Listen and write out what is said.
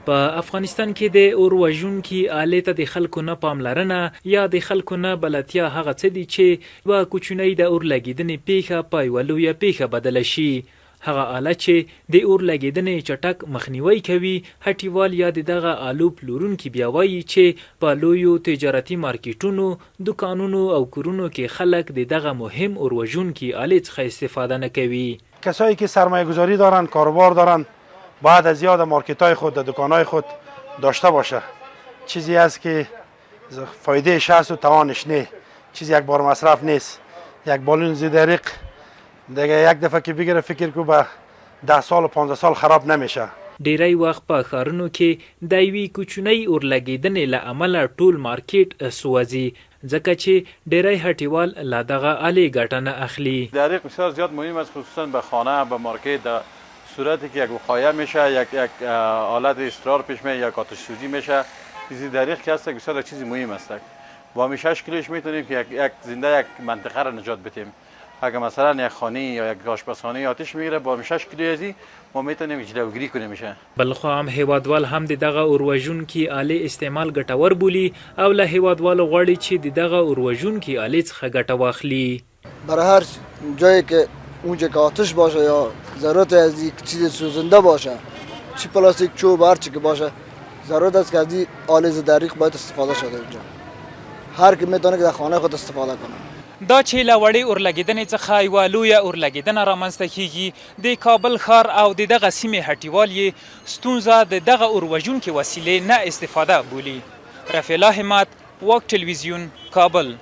په افغانستان کې د اور وژونکي آلې ته د خلکو نه پاملرنه یا د خلکو نه بلدتیا هغه څه دي چې یوه کوچنۍ د اور لګېدنې پیښه په یوه لویه پیښه بدله شي. هغه آله چې د اور لګېدنې چټک مخنیوی کوي، هټیوال یا د دغه آلو پلورونکي بیا وایي چې په لویو تجارتي مارکیټونو، دکانونو او کورونو کې خلک د دغه مهم اور وژونکي آلې څخه استفاده نه کوي. کسایی که سرمایه گذاری دارن، کاروبار دارن، باید از یاد مارکت های خود، دکان خود داشته باشه. چیزی است که فایده شخص و توانش نه، چیزی یک بار مصرف نیست. یک بالون زیدریق دیگه یک دفعه که بگیره فکر کو به 10 سال و 15 سال خراب نمیشه. ډیری وخت په ښارونو کې د یوې کوچنۍ اور لګېدنې له امله ټول مارکیټ سوځي، ځکه چې ډیری هټیوال له دغه آلې ګټه نه اخلي. دریق بسیار زیاد مهم است، خصوصا به خانه، به مارکت، در صورتی که یک وقایع میشه، یک حالت اضطرار پیش میاد، یک آتش سوزی میشه. چیزی دریق که هست بسیار چیزی مهم است. با همیشه 6 کیلوش میتونیم که یک زنده یک منطقه را نجات بدیم. اگر مثلا یک خانه یا یک آشپزخانه آتش میگیره، با 6 کیلو ازی ما میتونیم جلوگیری کنیم. میشه بلخو هم هیوادوال هم د دغه اور وژونکي آلې استعمال ګټور بولي او له هیوادوالو غواړي چې د دغه اور وژونکي آلې څخه ګټه واخلي. برای هر جایی که اونجا که آتش باشه یا ضرورت از یک چیز سوزنده باشه، چی پلاستیک، چوب، هر چی که باشه، ضرورت است که از این آلې دریق باید استفاده شده. اونجا هر کی میتونه که در خانه خود استفاده کنه. دا چې له وړې اور لګېدنې څخه یوه لویه اور لګېدنه رامنځته کیږي، د کابل ښار او د دغه سیمې هټیوال یې ستونزه د دغه اور وژونکې وسیلې نه استفاده بولي. رفیع الله همت، واک ټلویزیون، کابل.